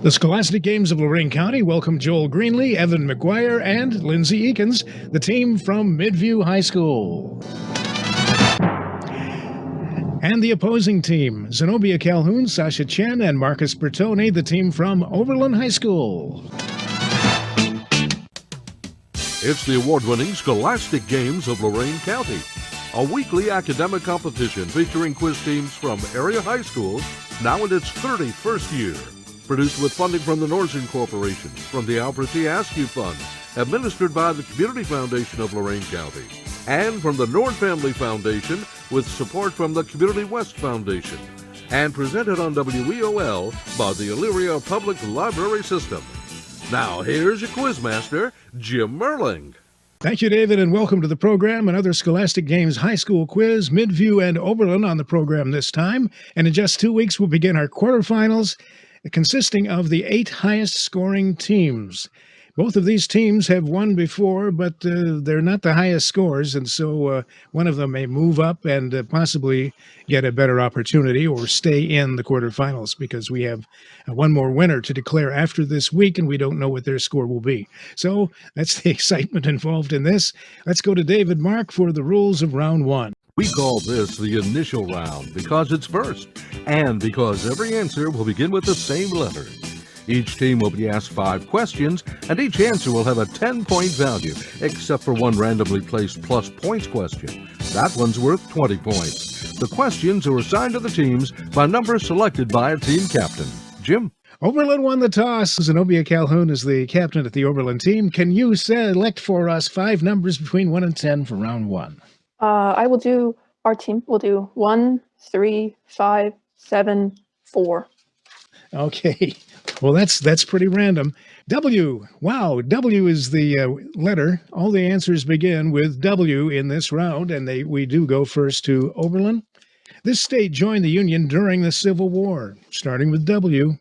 The Scholastic Games of Lorain County welcome Joel Greenlee, Evan McGuire, and Lindsay Eakins, the team from Midview High School. And the opposing team, Zenobia Calhoun, Sasha Chen, and Marcus Bertoni, the team from Oberlin High School. It's the award-winning Scholastic Games of Lorain County, a weekly academic competition featuring quiz teams from area high schools, now in its 31st year. Produced with funding from the Lorain Corporation, from the Alfred T. Askew Fund, administered by the Community Foundation of Lorain County, and from the Nord Family Foundation with support from the Community West Foundation, and presented on WEOL by the Elyria Public Library System. Now here's your quizmaster, Jim Merling. Thank you, David, and welcome to the program. Another Scholastic Games high school quiz, Midview and Oberlin on the program this time. And in just 2 weeks, we'll begin our quarterfinals, consisting of the 8 highest scoring teams. Both of these teams have won before, but they're not the highest scores, and so one of them may move up and possibly get a better opportunity or stay in the quarterfinals, because we have one more winner to declare after this week, and we don't know what their score will be. So that's the excitement involved in this. Let's go to David Mark for the rules of round one. We call this the initial round because it's first, and because every answer will begin with the same letter. Each team will be asked 5 questions, and each answer will have a 10-point value, except for one randomly placed plus points question. That one's worth 20 points. The questions are assigned to the teams by numbers selected by a team captain. Jim? Oberlin won the toss. Zenobia Calhoun is the captain at the Oberlin team. Can you select for us 5 numbers between 1 and 10 for round 1? Our team will do 1, 3, 5, 7, 4. Okay. Well, that's pretty random. W. Wow. W is the letter. All the answers begin with W in this round, and we do go first to Oberlin. This state joined the Union during the Civil War, starting with W.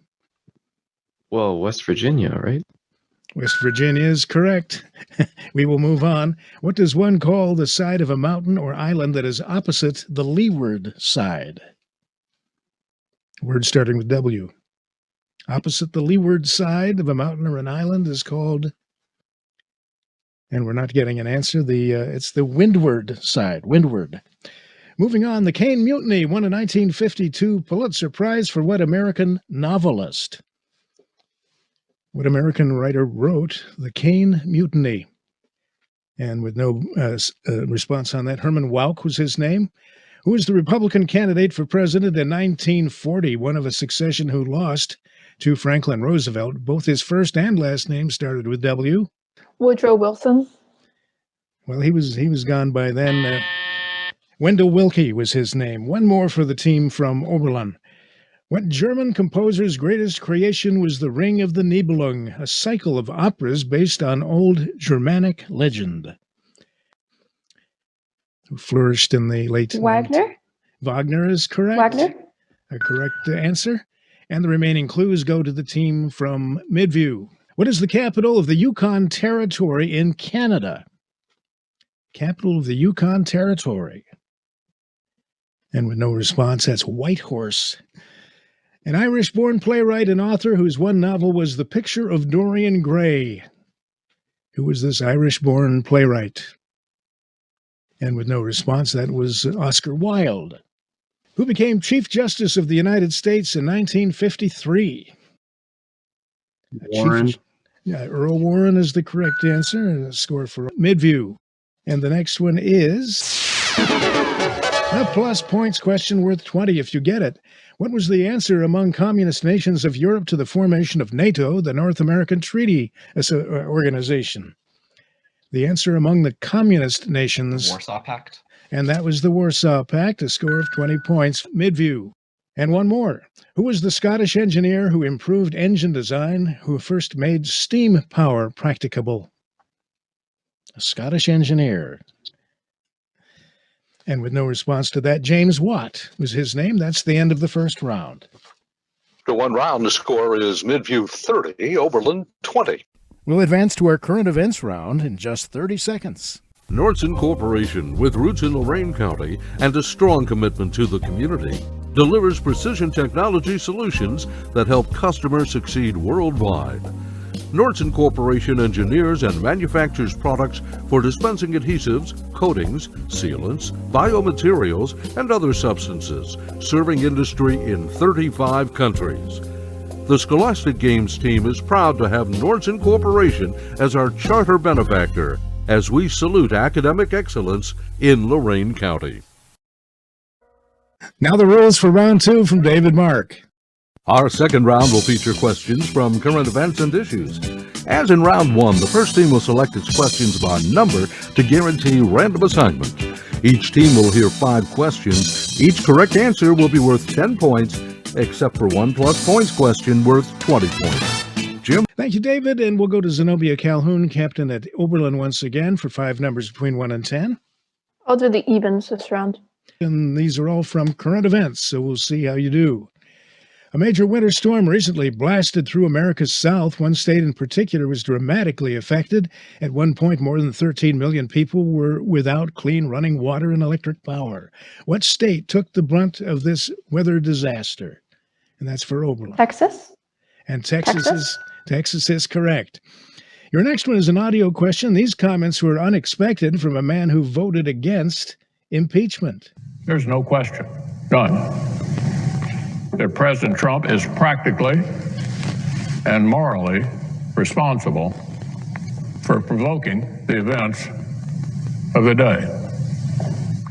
Well, West Virginia, right? West Virginia is correct. We will move on. What does one call the side of a mountain or island that is opposite the leeward side? Word starting with W. Opposite the leeward side of a mountain or an island is called, and we're not getting an answer, it's the windward side, windward. Moving on, the Caine Mutiny won a 1952 Pulitzer Prize for what American novelist? What American writer wrote the Caine Mutiny? And with no response on that, Herman Wouk was his name. Who was the Republican candidate for president in 1940, one of a succession who lost to Franklin Roosevelt? Both his first and last name started with W. Woodrow Wilson. Well, he was gone by then. Wendell Willkie was his name. One more for the team from Oberlin. What German composer's greatest creation was the Ring of the Nibelung, a cycle of operas based on old Germanic legend? Who flourished in the late... Wagner? Wagner is correct. Wagner? A correct answer. And the remaining clues go to the team from Midview. What is the capital of the Yukon Territory in Canada? Capital of the Yukon Territory. And with no response, that's Whitehorse. An Irish-born playwright and author whose one novel was The Picture of Dorian Gray. Who was this Irish-born playwright? And with no response, that was Oscar Wilde. Who became Chief Justice of the United States in 1953? Warren. Earl Warren is the correct answer, and a score for Midview. And the next one is a plus points question worth 20 if you get it. What was the answer among communist nations of Europe to the formation of NATO, the North American Treaty Organization? The answer among the communist nations. Warsaw Pact. And that was the Warsaw Pact, a score of 20 points, Midview. And one more. Who was the Scottish engineer who improved engine design, who first made steam power practicable? A Scottish engineer. And with no response to that, James Watt was his name. That's the end of the first round. After one round, the score is Midview 30, Oberlin 20. We'll advance to our current events round in just 30 seconds. Nordson Corporation, with roots in Lorain County and a strong commitment to the community, delivers precision technology solutions that help customers succeed worldwide. Nordson Corporation engineers and manufactures products for dispensing adhesives, coatings, sealants, biomaterials, and other substances, serving industry in 35 countries. The Scholastic Games team is proud to have Nordson Corporation as our charter benefactor as we salute academic excellence in Lorain County. Now the rules for round 2 from David Mark. Our second round will feature questions from current events and issues. As in round 1, the first team will select its questions by number to guarantee random assignment. Each team will hear 5 questions. Each correct answer will be worth 10 points, except for one plus points question worth 20 points. Jim? Thank you, David. And we'll go to Zenobia Calhoun, captain at Oberlin once again, for 5 numbers between 1 and 10. I'll do the evens this round. And these are all from current events, so we'll see how you do. A major winter storm recently blasted through America's South. One state in particular was dramatically affected. At one point, more than 13 million people were without clean running water and electric power. What state took the brunt of this weather disaster? And that's for Oberlin. Texas? And Texas is correct. Your next one is an audio question. These comments were unexpected from a man who voted against impeachment. There's no question, none, that President Trump is practically and morally responsible for provoking the events of the day.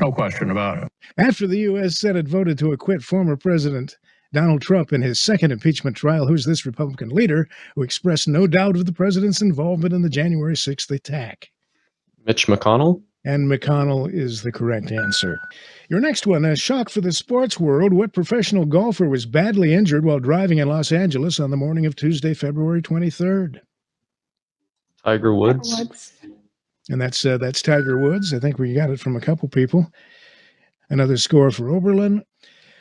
No question about it. After the U.S. Senate voted to acquit former President Donald Trump in his second impeachment trial, who's this Republican leader who expressed no doubt of the president's involvement in the January 6th attack? Mitch McConnell? And McConnell is the correct answer. Your next one, a shock for the sports world. What professional golfer was badly injured while driving in Los Angeles on the morning of Tuesday, February 23rd? Tiger Woods? And that's Tiger Woods. I think we got it from a couple people. Another score for Oberlin.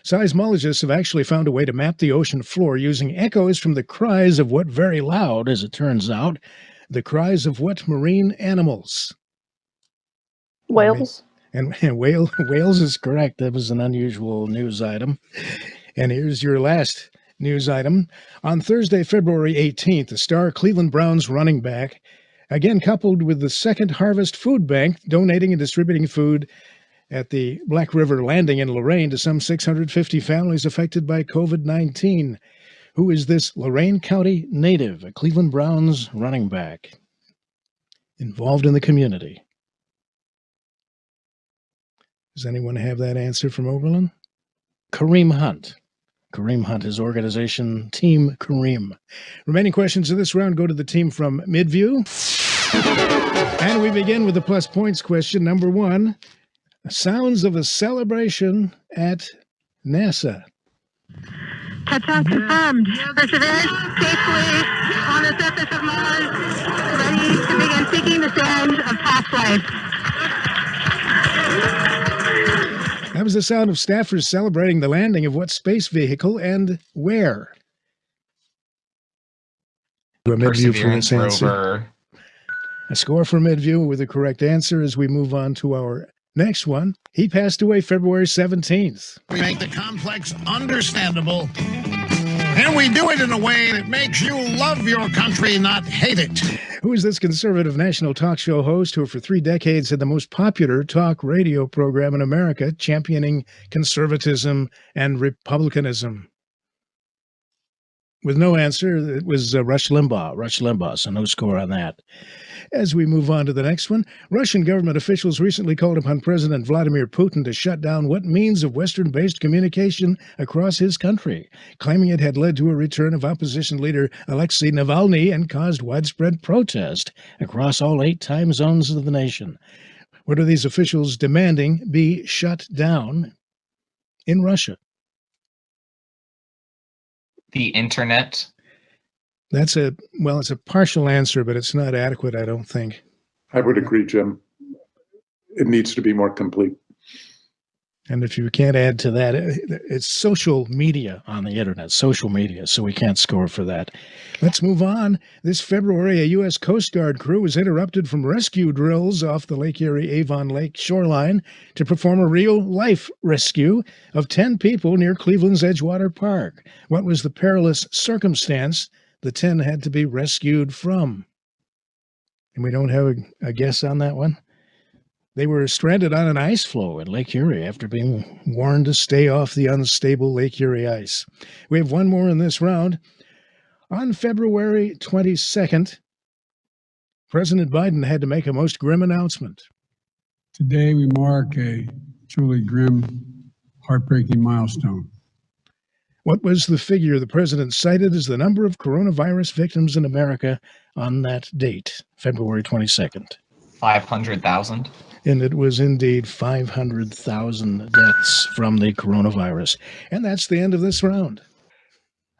Seismologists have actually found a way to map the ocean floor using echoes from the cries of what very loud, as it turns out, the cries of what marine animals? Whales? And Wales is correct. That was an unusual news item. And here's your last news item. On Thursday, February 18th, the star Cleveland Browns running back, again coupled with the Second Harvest Food Bank, donating and distributing food at the Black River Landing in Lorain to some 650 families affected by COVID-19. Who is this Lorain County native, a Cleveland Browns running back, involved in the community? Does anyone have that answer from Oberlin? Kareem Hunt. Kareem Hunt, his organization, Team Kareem. Remaining questions of this round go to the team from Midview. And we begin with the plus points question. Number 1, sounds of a celebration at NASA. Touchdown confirmed. Perseverance safely on the surface of Mars, ready to begin seeking the sands of past life. That was the sound of staffers celebrating the landing of what space vehicle and where? Perseverance rover. A score for Midview with the correct answer as we move on to our next one. He passed away February 17th. We make the complex understandable, and we do it in a way that makes you love your country, not hate it. Who is this conservative national talk show host who for 3 decades had the most popular talk radio program in America, championing conservatism and republicanism? With no answer, it was Rush Limbaugh. Rush Limbaugh, so no score on that. As we move on to the next one, Russian government officials recently called upon President Vladimir Putin to shut down what means of Western-based communication across his country, claiming it had led to a return of opposition leader Alexei Navalny and caused widespread protest across all 8 time zones of the nation. What are these officials demanding be shut down in Russia? The internet. It's a partial answer, but it's not adequate, I don't think. I would agree, Jim. It needs to be more complete. And if you can't add to that, it's social media on the internet, social media, so we can't score for that. Let's move on. This February, a U.S. Coast Guard crew was interrupted from rescue drills off the Lake Erie-Avon Lake shoreline to perform a real-life rescue of 10 people near Cleveland's Edgewater Park. What was the perilous circumstance the 10 had to be rescued from? And we don't have a guess on that one? They were stranded on an ice floe in Lake Erie after being warned to stay off the unstable Lake Erie ice. We have one more in this round. On February 22nd, President Biden had to make a most grim announcement. Today we mark a truly grim, heartbreaking milestone. What was the figure the president cited as the number of coronavirus victims in America on that date, February 22nd? 500,000. And it was indeed 500,000 deaths from the coronavirus. And that's the end of this round.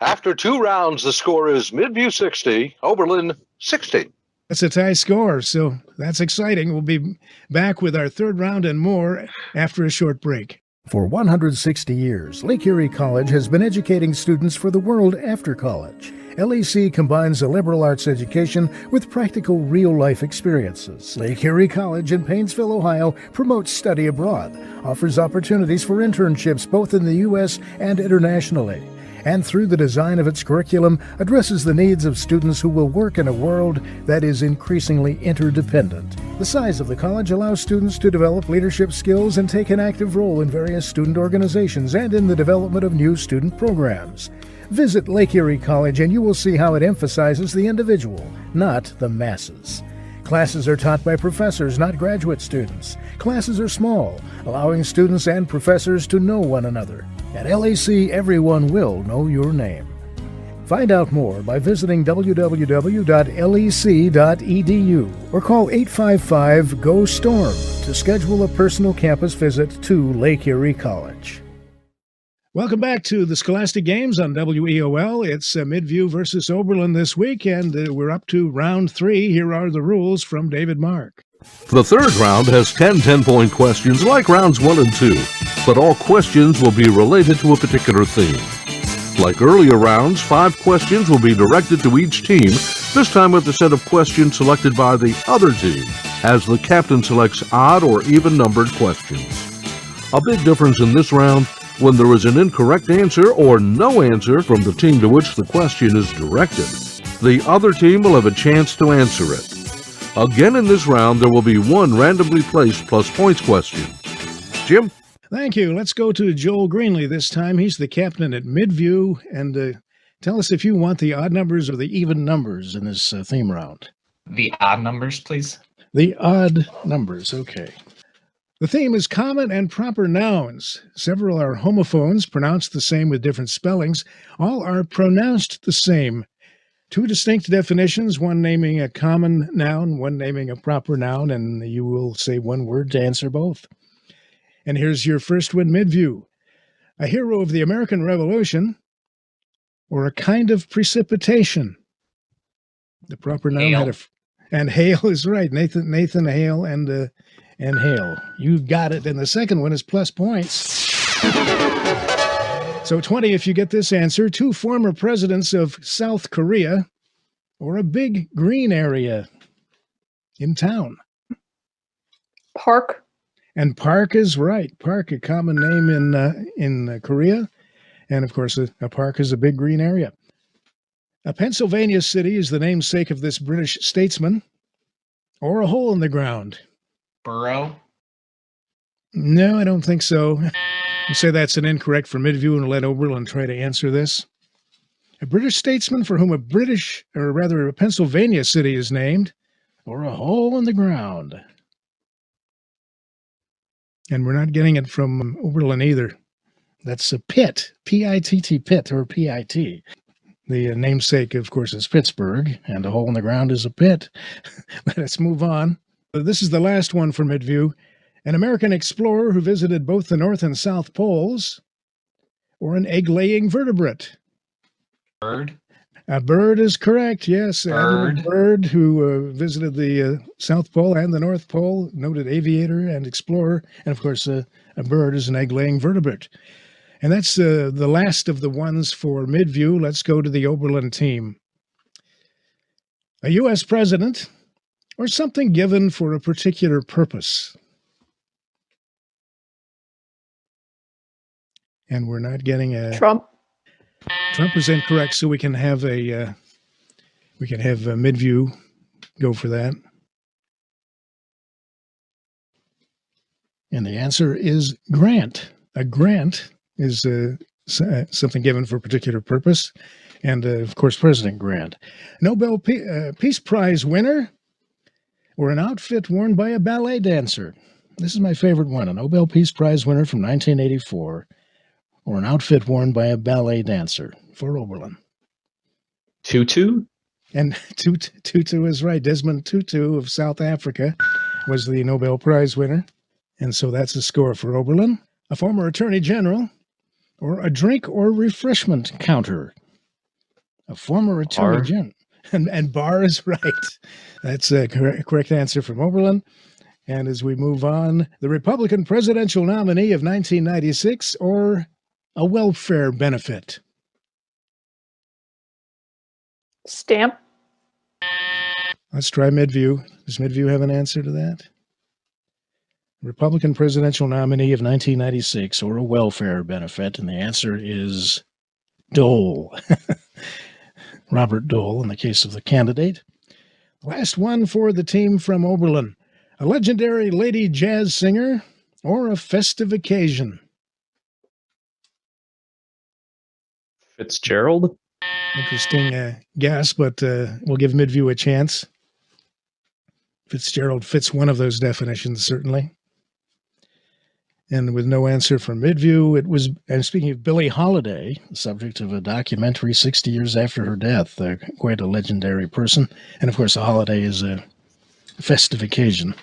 After 2 rounds, the score is Midview 60, Oberlin 60. That's a tie score, so that's exciting. We'll be back with our third round and more after a short break. For 160 years, Lake Erie College has been educating students for the world after college. LEC combines a liberal arts education with practical real-life experiences. Lake Erie College in Painesville, Ohio promotes study abroad, offers opportunities for internships both in the U.S. and internationally, and through the design of its curriculum addresses the needs of students who will work in a world that is increasingly interdependent. The size of the college allows students to develop leadership skills and take an active role in various student organizations and in the development of new student programs. Visit Lake Erie College and you will see how it emphasizes the individual, not the masses. Classes are taught by professors, not graduate students. Classes are small, allowing students and professors to know one another. At LAC, everyone will know your name. Find out more by visiting www.lec.edu or call 855-GO-STORM to schedule a personal campus visit to Lake Erie College. Welcome back to the Scholastic Games on WEOL. It's Midview versus Oberlin this week, and we're up to round 3. Here are the rules from David Mark. The third round has 10 10-point questions like rounds 1 and 2, but all questions will be related to a particular theme. Like earlier rounds, 5 questions will be directed to each team, this time with a set of questions selected by the other team, as the captain selects odd or even-numbered questions. A big difference in this round: when there is an incorrect answer or no answer from the team to which the question is directed, the other team will have a chance to answer it. Again, in this round, there will be one randomly placed plus points question. Jim? Thank you. Let's go to Joel Greenlee this time. He's the captain at Midview. And tell us if you want the odd numbers or the even numbers in this theme round. The odd numbers, please. The odd numbers, okay. The theme is common and proper nouns. Several are homophones, pronounced the same with different spellings. All are pronounced the same. 2 distinct definitions, one naming a common noun, one naming a proper noun, and you will say one word to answer both. And here's your first one, Midview. A hero of the American Revolution, or a kind of precipitation. The proper noun Hail. had and hail is right. Nathan Hale and Hale. You got it. And the second one is plus points. So 20 if you get this answer. 2 former presidents of South Korea, or a big green area in town. Park. And park is right. Park, a common name in Korea. And, of course, a park is a big green area. A Pennsylvania city is the namesake of this British statesman, or a hole in the ground. Borough. No, I don't think so. I'll say that's an incorrect for Midview and let Oberlin try to answer this. A British statesman for whom a Pennsylvania city is named, or a hole in the ground. And we're not getting it from Oberlin either. That's a Pitt, P-I-T-T, Pitt, or P-I-T. The namesake, of course, is Pittsburgh, and a hole in the ground is a pit. Let's move on. This is the last one for Midview. An American explorer who visited both the North and South Poles, or an egg-laying vertebrate. Bird. A bird is correct, yes. Admiral Byrd, who visited the South Pole and the North Pole, noted aviator and explorer. And, of course, a bird is an egg-laying vertebrate. And that's the last of the ones for Midview. Let's go to the Oberlin team. A U.S. president or something given for a particular purpose. And we're not getting a... Trump. Trump is incorrect, so we can have a Midview go for that. And the answer is grant. A grant is something given for a particular purpose. And, of course, President Grant. Nobel Peace Prize winner or an outfit worn by a ballet dancer. This is my favorite one. A Nobel Peace Prize winner from 1984 or an outfit worn by a ballet dancer for Oberlin. Tutu? And Tutu is right. Desmond Tutu of South Africa was the Nobel Prize winner. And so that's a score for Oberlin. A former attorney general or a drink or refreshment counter. A former attorney general. And bar is right. That's a correct answer from Oberlin. And as we move on, the Republican presidential nominee of 1996 or a welfare benefit. Stamp. Let's try Midview. Does Midview have an answer to that? Republican presidential nominee of 1996 or a welfare benefit. And the answer is Dole. Robert Dole in the case of the candidate. Last one for the team from Oberlin. A legendary lady jazz singer or a festive occasion. Fitzgerald? Interesting guess, but we'll give Midview a chance. Fitzgerald fits one of those definitions, certainly. And with no answer from Midview, it was, and speaking of Billie Holiday, the subject of a documentary 60 years after her death, quite a legendary person. And of course, a holiday is a festive occasion.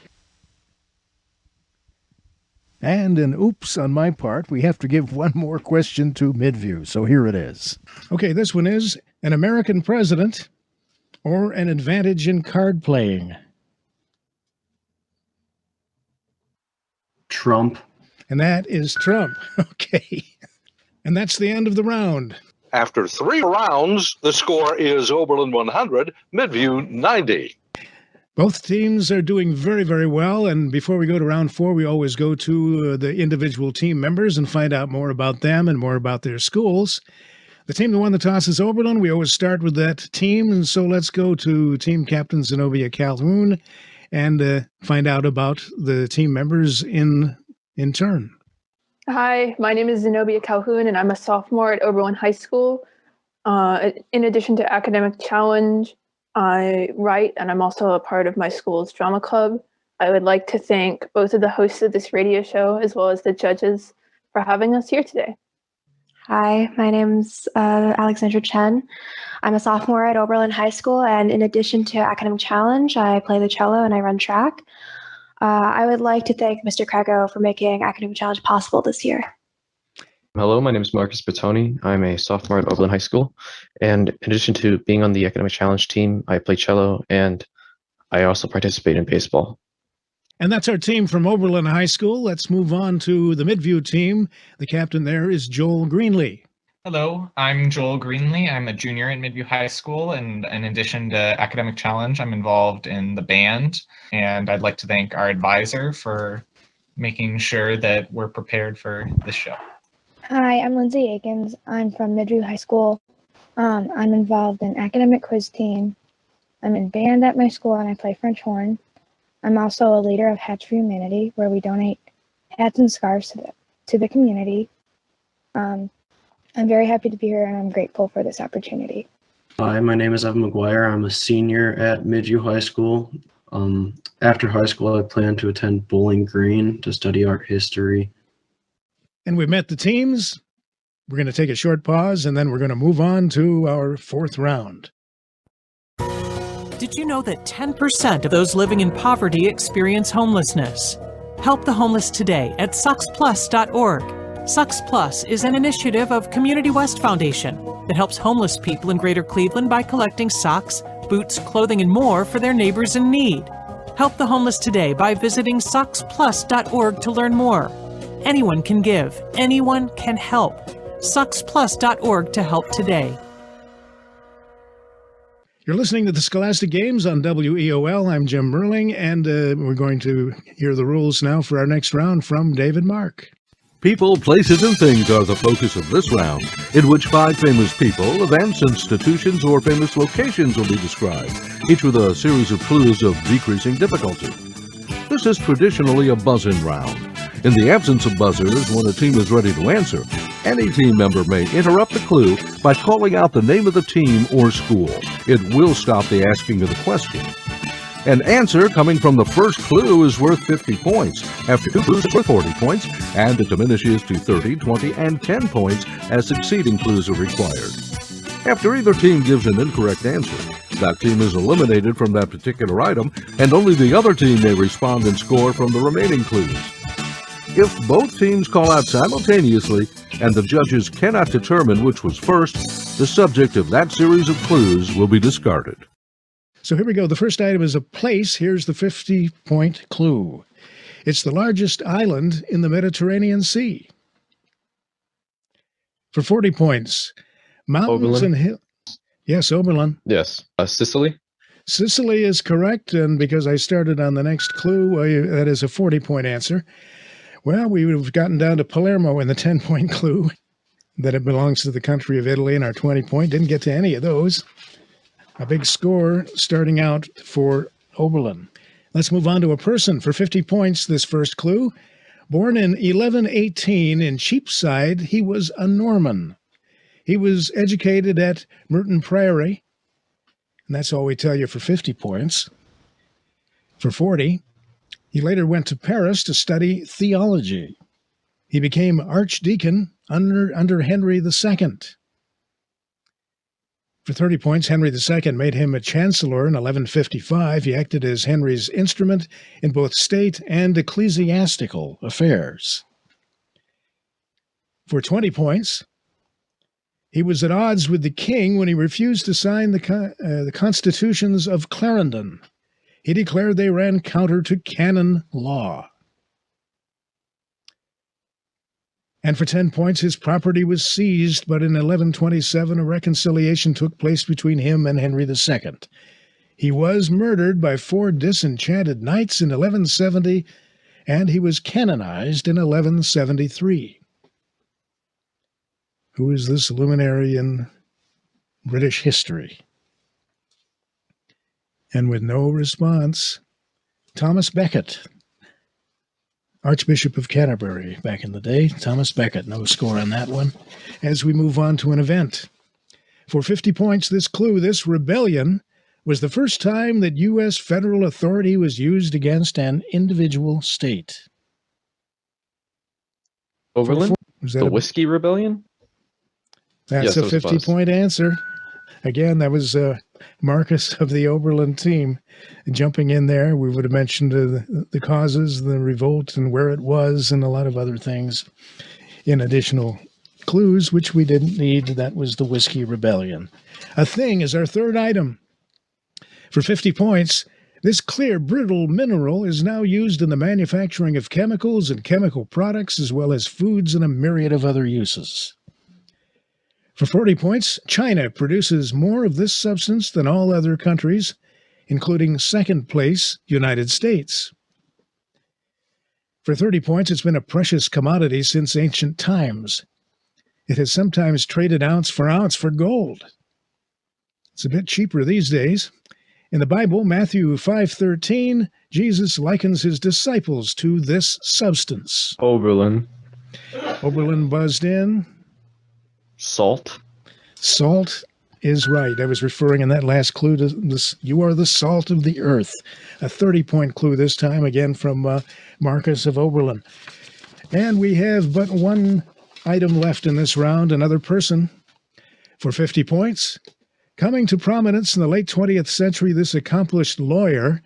And an oops on my part, we have to give one more question to Midview. So here it is. Okay, this one is an American president or an advantage in card playing. Trump. And that is Trump. Okay. And that's the end of the round. After 3 rounds, the score is Oberlin 100, Midview 90. Both teams are doing very, very well. And before we go to round 4, we always go to the individual team members and find out more about them and more about their schools. The team that won the toss is Oberlin. We always start with that team. And so let's go to team captain Zenobia Calhoun and find out about the team members in turn. Hi, my name is Zenobia Calhoun, and I'm a sophomore at Oberlin High School. In addition to academic challenge, I write, and I'm also a part of my school's drama club. I would like to thank both of the hosts of this radio show, as well as the judges, for having us here today. Hi, my name's Alexandra Chen. I'm a sophomore at Oberlin High School, and in addition to academic challenge, I play the cello and I run track. I would like to thank Mr. Krago for making academic challenge possible this year. Hello, my name is Marcus Bertoni. I'm a sophomore at Oberlin High School. And in addition to being on the academic challenge team, I play cello and I also participate in baseball. And that's our team from Oberlin High School. Let's move on to the Midview team. The captain there is Joel Greenlee. Hello, I'm Joel Greenlee. I'm a junior at Midview High School, and in addition to academic challenge, I'm involved in the band, and I'd like to thank our advisor for making sure that we're prepared for this show. Hi, I'm Lindsay Akins. I'm from Midview High School. I'm involved in academic quiz team. I'm in band at my school, and I play French horn. I'm also a leader of Hats for Humanity, where we donate hats and scarves to the community. I'm very happy to be here, and I'm grateful for this opportunity. Hi, my name is Evan McGuire. I'm a senior at Midview High School. After high school, I plan to attend Bowling Green to study art history. And we've met the teams. We're going to take a short pause, and then we're going to move on to our 4th round. Did you know that 10% of those living in poverty experience homelessness? Help the homeless today at soxplus.org. Sucks Plus is an initiative of Community West Foundation that helps homeless people in Greater Cleveland by collecting socks, boots, clothing, and more for their neighbors in need. Help the homeless today by visiting socksplus.org to learn more. Anyone can give. Anyone can help. socksplus.org to help today. You're listening to the Scholastic Games on WEOL. I'm Jim Merling, and we're going to hear the rules now for our next round from David Mark. People, places, and things are the focus of this round, in which 5 famous people, events, institutions, or famous locations will be described, each with a series of clues of decreasing difficulty. This is traditionally a buzz-in round. In the absence of buzzers, when a team is ready to answer, any team member may interrupt the clue by calling out the name of the team or school. It will stop the asking of the question. An answer coming from the first clue is worth 50 points. After 2 clues, it's worth 40 points, and it diminishes to 30, 20, and 10 points as succeeding clues are required. After either team gives an incorrect answer, that team is eliminated from that particular item, and only the other team may respond and score from the remaining clues. If both teams call out simultaneously and the judges cannot determine which was first, the subject of that series of clues will be discarded. So here we go. The first item is a place. Here's the 50-point clue. It's the largest island in the Mediterranean Sea. For 40 points, mountains Oberlin? and hills. Yes, Oberlin. Yes. Sicily? Sicily is correct, and because I started on the next clue, that is a 40-point answer. Well, we would have gotten down to Palermo in the 10-point clue, that it belongs to the country of Italy in our 20-point. Didn't get to any of those. A big score starting out for Oberlin. Let's move on to a person. For 50 points, this first clue. Born in 1118 in Cheapside, he was a Norman. He was educated at Merton Prairie, and that's all we tell you for 50 points. For 40, he later went to Paris to study theology. He became archdeacon under Henry II. For 30 points, Henry II made him a chancellor in 1155. He acted as Henry's instrument in both state and ecclesiastical affairs. For 20 points, he was at odds with the king when he refused to sign the constitutions of Clarendon. He declared they ran counter to canon law. And for 10 points, his property was seized, but in 1127 a reconciliation took place between him and Henry II. He was murdered by 4 disenchanted knights in 1170, and he was canonized in 1173. Who is this luminary in British history? And with no response, Thomas Becket. Archbishop of Canterbury back in the day. Thomas Becket, no score on that one. As we move on to an event. For 50 points, this clue, this rebellion, was the first time that U.S. federal authority was used against an individual state. Oberlin? The Whiskey Rebellion? That's yes, a 50-point answer. Again, that was Marcus of the Oberlin team jumping in there. We would have mentioned the causes, the revolt, and where it was, and a lot of other things in additional clues, which we didn't need. That was the Whiskey Rebellion. A thing is our third item. For 50 points, this clear, brittle mineral is now used in the manufacturing of chemicals and chemical products, as well as foods and a myriad of other uses. For 40 points, China produces more of this substance than all other countries, including second place, United States. For 30 points, it's been a precious commodity since ancient times. It has sometimes traded ounce for gold. It's a bit cheaper these days. In the Bible, Matthew 5:13, Jesus likens his disciples to this substance. Oberlin. Oberlin buzzed in. Salt. Salt is right. I was referring in that last clue to this. You are the salt of the earth. A 30-point clue this time, again from Marcus of Oberlin. And we have but one item left in this round, another person. For 50 points, coming to prominence in the late 20th century, this accomplished lawyer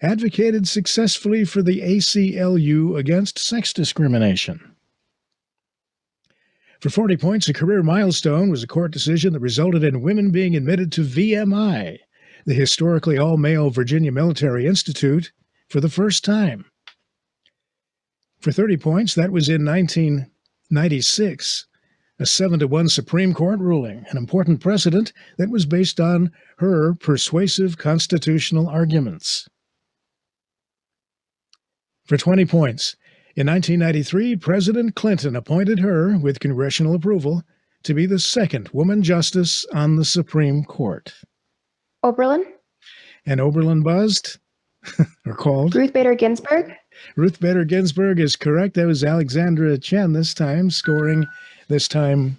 advocated successfully for the ACLU against sex discrimination. For 40 points, a career milestone was a court decision that resulted in women being admitted to VMI, the historically all-male Virginia Military Institute, for the first time. For 30 points, that was in 1996, a 7-1 Supreme Court ruling, an important precedent that was based on her persuasive constitutional arguments. For 20 points, in 1993, President Clinton appointed her, with congressional approval, to be the second woman justice on the Supreme Court. Oberlin? And Oberlin buzzed, or called. Ruth Bader Ginsburg? Ruth Bader Ginsburg is correct. That was Alexandra Chen this time, scoring this time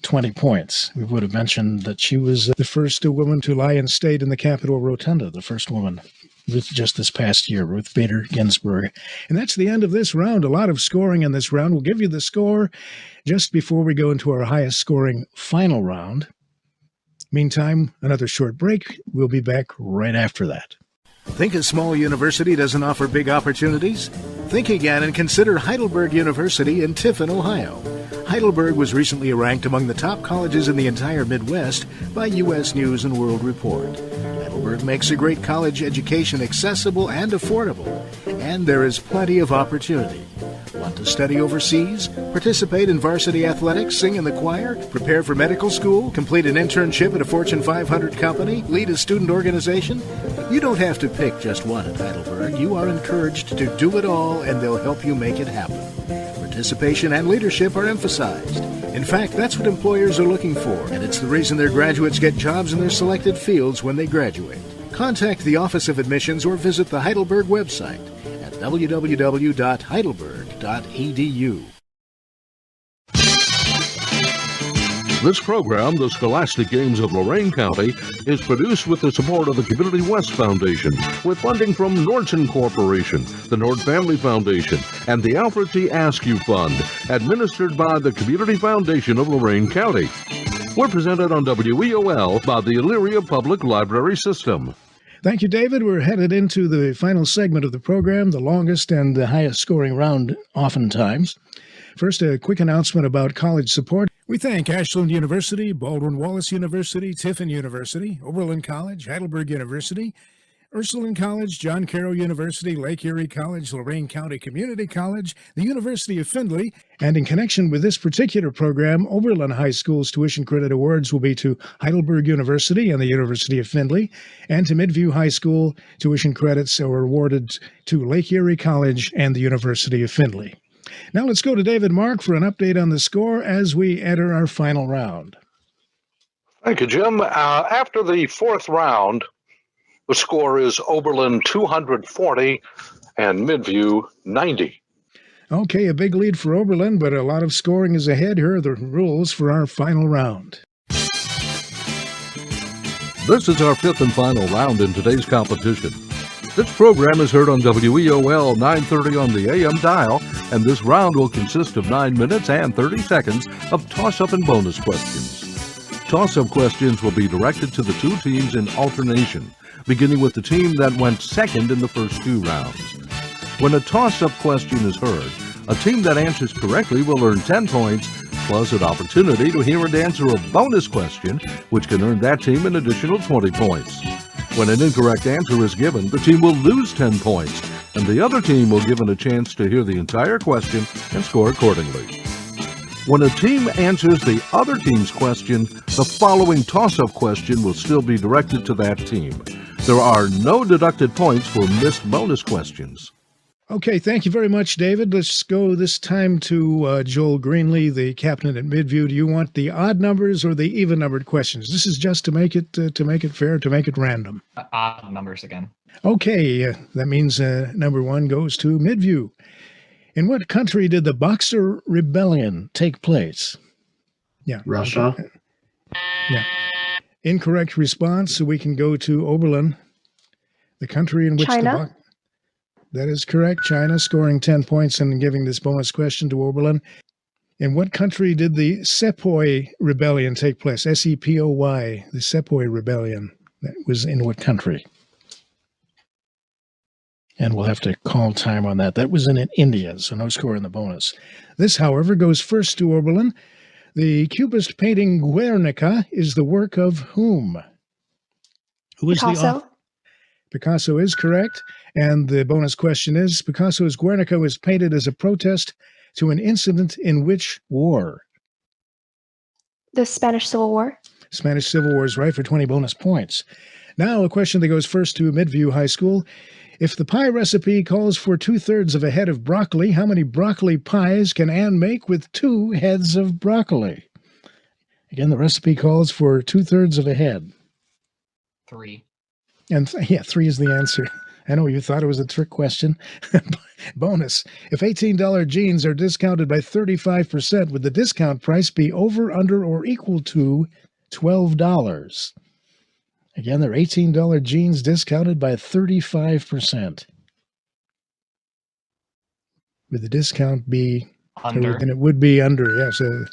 20 points. We would have mentioned that she was the first woman to lie in state in the Capitol Rotunda, the first woman just this past year, Ruth Bader Ginsburg. And that's the end of this round. A lot of scoring in this round. We'll give you the score just before we go into our highest scoring final round. Meantime, another short break. We'll be back right after that. Think a small university doesn't offer big opportunities? Think again and consider Heidelberg University in Tiffin, Ohio. Heidelberg was recently ranked among the top colleges in the entire Midwest by U.S. News & World Report. Heidelberg makes a great college education accessible and affordable, and there is plenty of opportunity. Want to study overseas? Participate in varsity athletics, sing in the choir, prepare for medical school, complete an internship at a Fortune 500 company, lead a student organization? You don't have to pick just one at Heidelberg. You are encouraged to do it all, and they'll help you make it happen. Participation and leadership are emphasized. In fact, that's what employers are looking for, and it's the reason their graduates get jobs in their selected fields when they graduate. Contact the Office of Admissions or visit the Heidelberg website at www.heidelberg.edu. This program, the Scholastic Games of Lorain County, is produced with the support of the Community West Foundation, with funding from Nordson Corporation, the Nord Family Foundation, and the Alfred T. Askew Fund, administered by the Community Foundation of Lorain County. We're presented on WEOL by the Elyria Public Library System. Thank you, David. We're headed into the final segment of the program, the longest and the highest scoring round oftentimes. First, a quick announcement about college support. We thank Ashland University, Baldwin-Wallace University, Tiffin University, Oberlin College, Heidelberg University, Ursuline College, John Carroll University, Lake Erie College, Lorain County Community College, the University of Findlay, and in connection with this particular program, Oberlin High School's tuition credit awards will be to Heidelberg University and the University of Findlay, and to Midview High School, tuition credits are awarded to Lake Erie College and the University of Findlay. Now let's go to David Mark for an update on the score as we enter our final round. Thank you, Jim. After the fourth round, the score is Oberlin 240 and Midview 90. Okay, a big lead for Oberlin, but a lot of scoring is ahead. Here are the rules for our final round. This is our fifth and final round in today's competition. This program is heard on WEOL 930 on the AM dial, and this round will consist of 9 minutes and 30 seconds of toss-up and bonus questions. Toss-up questions will be directed to the two teams in alternation, beginning with the team that went second in the first two rounds. When a toss-up question is heard, a team that answers correctly will earn 10 points, plus an opportunity to hear and answer a bonus question, which can earn that team an additional 20 points. When an incorrect answer is given, the team will lose 10 points, and the other team will be given a chance to hear the entire question and score accordingly. When a team answers the other team's question, the following toss-up question will still be directed to that team. There are no deducted points for missed bonus questions. Okay, thank you very much, David. Let's go this time to Joel Greenlee, the captain at Midview. Do you want the odd numbers or the even-numbered questions? This is just to make it fair, to make it random. Odd numbers again. Okay, that means number one goes to Midview. In what country did the Boxer Rebellion take place? Yeah, Russia. Yeah. Incorrect response, so we can go to Oberlin. The country in which China. That is correct. China, scoring 10 points and giving this bonus question to Oberlin. In what country did the Sepoy Rebellion take place? S-E-P-O-Y, the Sepoy Rebellion. That was in what country? And we'll have to call time on that. That was in India, so no score in the bonus. This, however, goes first to Oberlin. The Cubist painting Guernica is the work of whom? Who is the Picasso. author? Picasso is correct. And the bonus question is, Picasso's Guernica was painted as a protest to an incident in which war? The Spanish Civil War. Spanish Civil War is right for 20 bonus points. Now a question that goes first to Midview High School. If the pie recipe calls for 2/3 of a head of broccoli, how many broccoli pies can Anne make with 2 heads of broccoli? Again, the recipe calls for 2/3 of a head. 3. And 3 is the answer. I know you thought it was a trick question. Bonus. If $18 jeans are discounted by 35%, would the discount price be over, under, or equal to $12? Again, they're $18 jeans discounted by 35%. Would the discount be under? Then it would be under, yeah. So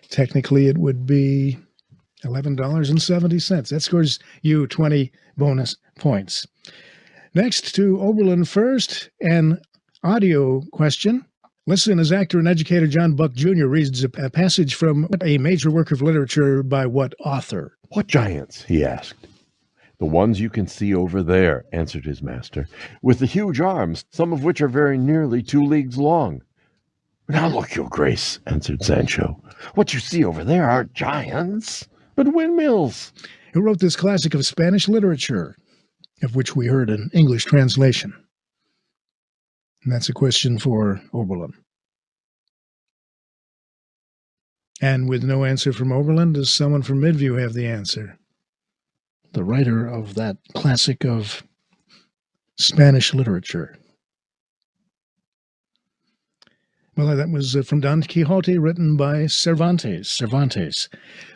technically it would be $11.70. That scores you 20 bonus points. Next to Oberlin first, an audio question. Listen as actor and educator John Buck Jr. reads a passage from a major work of literature by what author? "What giants?" he asked. "The ones you can see over there," answered his master, "with the huge arms, some of which are very nearly 2 leagues long." "Now look, your grace," answered Sancho, "what you see over there aren't giants, but windmills." Who wrote this classic of Spanish literature, of which we heard an English translation? And that's a question for Oberlin. And with no answer from Oberlin, does someone from Midview have the answer? The writer of that classic of Spanish literature. Well, that was from Don Quixote, written by Cervantes.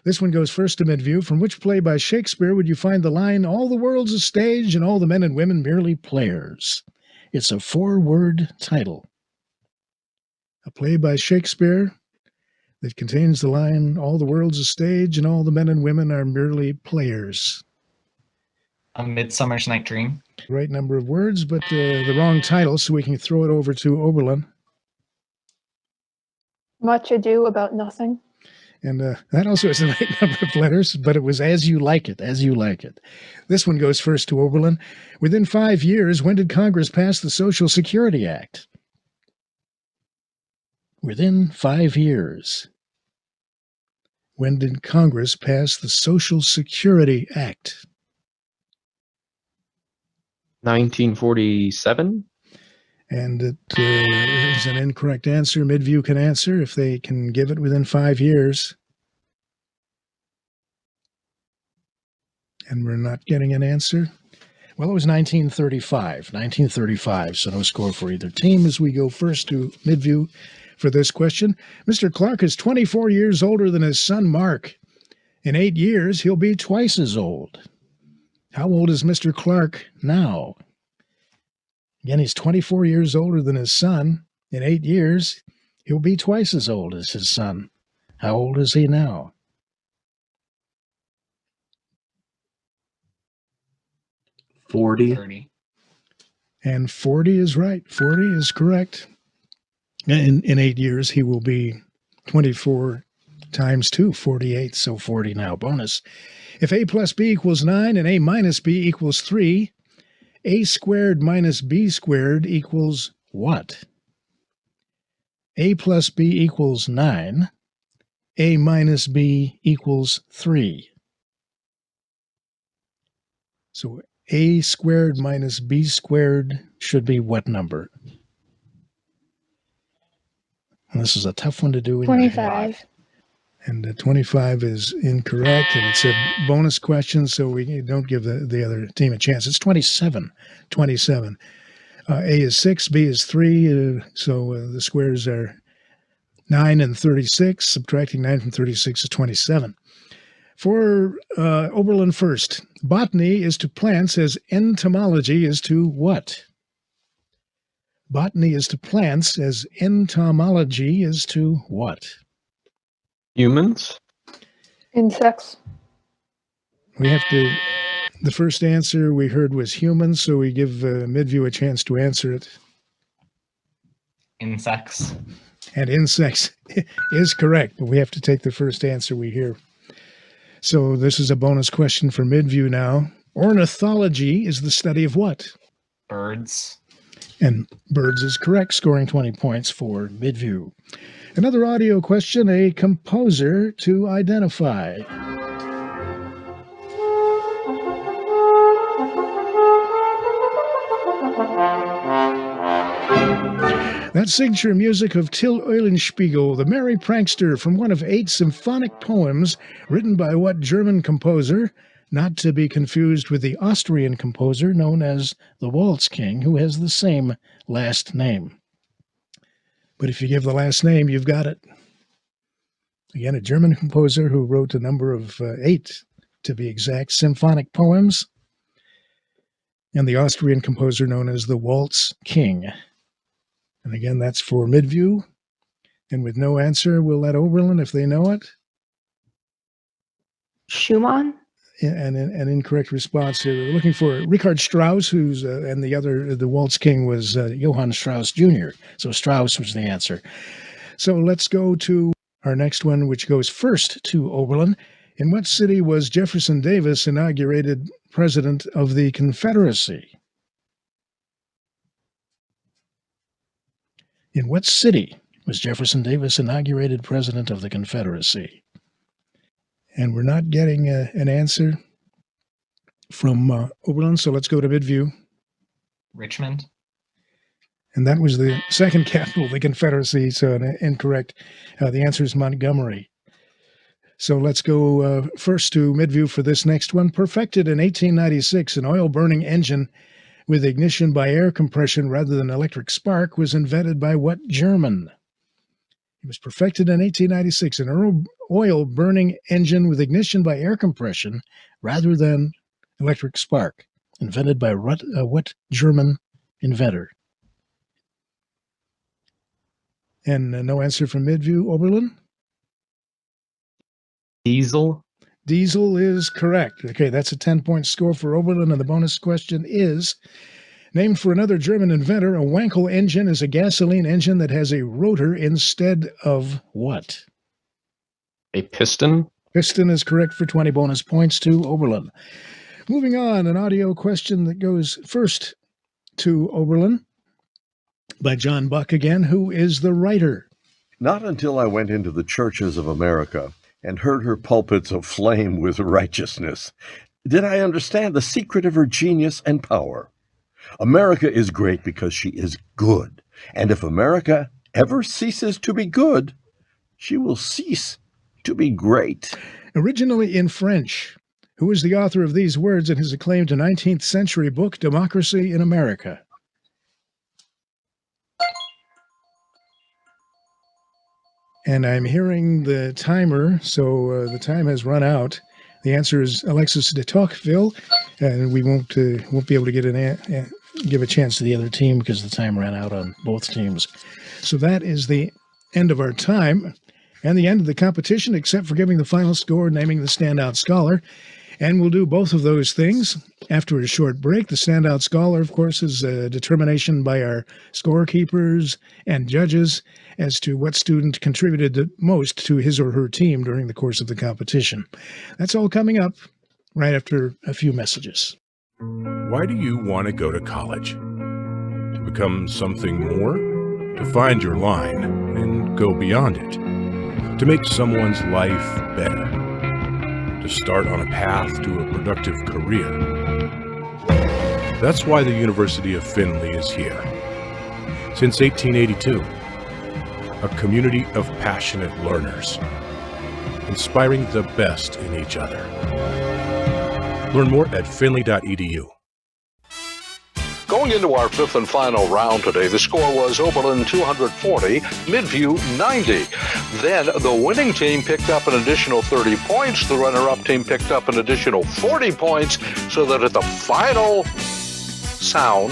This one goes first to Midview. From which play by Shakespeare would you find the line, "All the world's a stage and all the men and women merely players"? It's a 4-word title. A play by Shakespeare that contains the line, "All the world's a stage and all the men and women are merely players." A Midsummer's Night Dream. Right number of words, but the wrong title, so we can throw it over to Oberlin. Much Ado About Nothing. And that also is the right number of letters, but it was As You Like It, As You Like It. This one goes first to Oberlin. Within 5 years, when did Congress pass the Social Security Act? Within 5 years. When did Congress pass the Social Security Act? 1947? And it is an incorrect answer. Midview can answer if they can give it within 5 years. And we're not getting an answer. Well, it was 1935. 1935, so no score for either team as we go first to Midview for this question. Mr. Clark is 24 years older than his son, Mark. In 8 years, he'll be twice as old. How old is Mr. Clark now? Again, he's 24 years older than his son. In 8 years, he'll be twice as old as his son. How old is he now? $40. And 40 is right. 40 is correct. In 8 years, he will be 24 times 2, 48, so 40 now. Bonus. If a plus b equals 9 and a minus b equals 3, a squared minus b squared equals what? A plus b equals 9. A minus b equals 3. So a squared minus b squared should be what number? And this is a tough one to do. 25. And 25 is incorrect, and it's a bonus question, so we don't give the other team a chance. It's 27. 27. A is 6, B is 3, so the squares are 9 and 36. Subtracting 9 from 36 is 27. For Oberlin first, botany is to plants as entomology is to what? Botany is to plants as entomology is to what? Humans? Insects. We have to, the first answer we heard was humans, so we give Midview a chance to answer it. Insects. and insects is correct, but we have to take the first answer we hear. So this is a bonus question for Midview now. Ornithology is the study of what? Birds. And birds is correct, scoring 20 points for Midview. Another audio question, a composer to identify. That signature music of Till Eulenspiegel, the merry prankster, from one of 8 symphonic poems written by what German composer, not to be confused with the Austrian composer known as the Waltz King, who has the same last name. But if you give the last name, you've got it. Again, a German composer who wrote a number of 8, to be exact, symphonic poems, and the Austrian composer known as the Waltz King. And again, that's for Midview. And with no answer, we'll let Oberlin, if they know it. Schumann? An incorrect response here. We're looking for Richard Strauss, who's and the Waltz King was Johann Strauss Jr. So Strauss was the answer. So let's go to our next one, which goes first to Oberlin. In what city was Jefferson Davis inaugurated President of the Confederacy? In what city was Jefferson Davis inaugurated President of the Confederacy? And we're not getting an answer from Oberlin, so let's go to Midview. Richmond. And that was the second capital of the Confederacy, so incorrect. The answer is Montgomery. So let's go first to Midview for this next one. Perfected in 1896, an oil-burning engine with ignition by air compression rather than electric spark was invented by what German? It was perfected in 1896, an oil-burning engine with ignition by air compression rather than electric spark, invented by what German inventor? And no answer from Midview. Oberlin? Diesel. Diesel is correct. Okay, that's a 10-point score for Oberlin, and the bonus question is, named for another German inventor, a Wankel engine is a gasoline engine that has a rotor instead of what? A piston. Piston is correct for 20 bonus points to Oberlin. Moving on, an audio question that goes first to Oberlin by John Buck again. Who is the writer? Not until I went into the churches of America and heard her pulpits aflame with righteousness did I understand the secret of her genius and power. America is great because she is good, and if America ever ceases to be good, she will cease to be great. Originally in French, who is the author of these words in his acclaimed 19th century book, Democracy in America? And I'm hearing the timer, so the time has run out. The answer is Alexis de Tocqueville, and we won't be able to get give a chance to the other team because the time ran out on both teams. So that is the end of our time and the end of the competition, except for giving the final score, naming the standout scholar. And we'll do both of those things after a short break. The standout scholar, of course, is a determination by our scorekeepers and judges as to what student contributed the most to his or her team during the course of the competition. That's all coming up right after a few messages. Why do you want to go to college? To become something more? To find your line and go beyond it? To make someone's life better? To start on a path to a productive career? That's why the University of Findlay is here. Since 1882, a community of passionate learners, inspiring the best in each other. Learn more at findlay.edu. Going into our fifth and final round today, the score was Oberlin 240, Midview 90. Then the winning team picked up an additional 30 points. The runner-up team picked up an additional 40 points, so that at the final sound,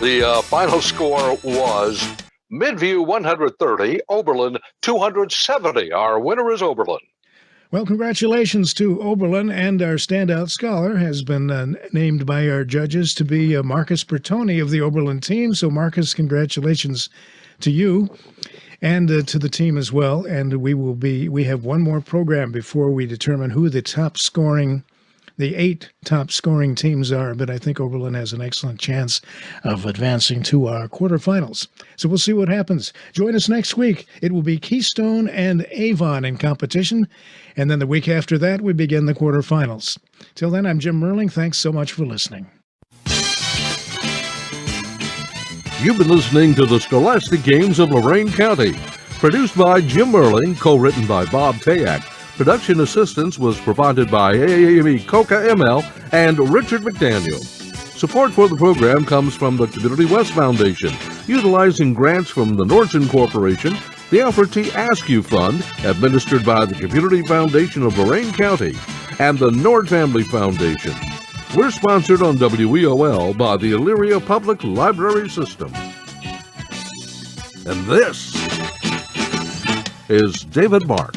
the final score was Midview 130, Oberlin 270. Our winner is Oberlin. Well, congratulations to Oberlin, and our standout scholar has been named by our judges to be Marcus Bertoni of the Oberlin team. So, Marcus, congratulations to you. and to the team as well. And we have one more program before we determine who the 8 top scoring teams are, but I think Oberlin has an excellent chance of advancing to our quarterfinals. So we'll see what happens. Join us next week. It will be Keystone and Avon in competition, and then the week after that, we begin the quarterfinals. Till then, I'm Jim Merling. Thanks so much for listening. You've been listening to the Scholastic Games of Lorain County, produced by Jim Merling, co-written by Bob Tayak. Production assistance was provided by AAME Coca ML and Richard McDaniel. Support for the program comes from the Community West Foundation, utilizing grants from the Nordson Corporation, the Alfred T. Askew Fund, administered by the Community Foundation of Lorain County, and the Nord Family Foundation. We're sponsored on WEOL by the Elyria Public Library System. And this is David Mark.